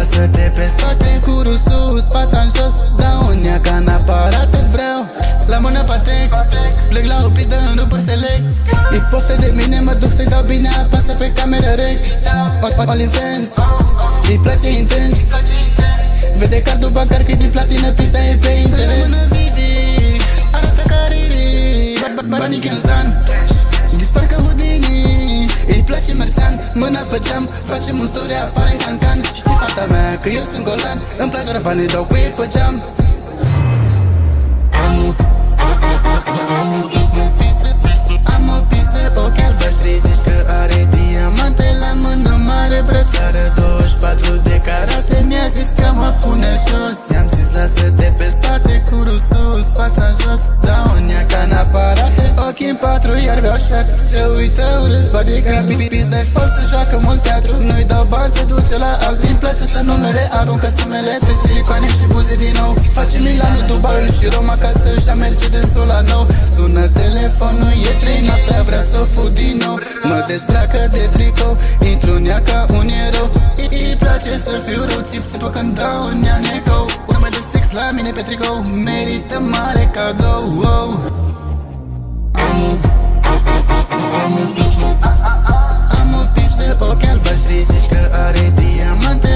lasă-te pe spate, curul sus, fața în jos. Dau un ea ca în aparat, vreau la mână patec. Plec la o pistă în rupuri select. E poftă de mine, mă duc să-i dau bine. Apasă pe cameră rec, OnlyFans. Îi place intens. Vede cardul bancar că-i din platină, pizza e pe interes. Rămână Vivi, arată ca Riri. Banii Kenstan, dispar ca Houdini. Îi place Merțan, mâna pe geam. Facem un story, apare în cancan. Știi fata mea că eu sunt golan. Îmi place doar banii, dau cu ei pe geam. Am o pistă, ochi albaștri. Zici că are diamante la mână mare, brățară 24 de carate. Mi-a zis că mă pune jos. I-am zis lasă-te pe spate, curul sus, fața în jos. Dau în ea ca în aparate. Ochii în patru, iar beau șat. Se uită urât, bodyguard. Pis-de fals, se joacă mult teatru. Nu-i dau bani, se duce la alt. Îmi place să numere, aruncă sumele pe silicoane și buze din nou. Face Milanul, Dubai și Roma ca să-și ia Mercedes-ul la nou. Sună telefonul, e 3 noaptea, vrea să o fut din nou. Mă desbracă de tricou, intru în ea ca un erou. Îi place să fiu rău, țip-țipă când dau în ea necou. Urmă de sex la mine pe tricou, merită mare cadou. Am o pistă, ochi albaștri. Zici că are diamante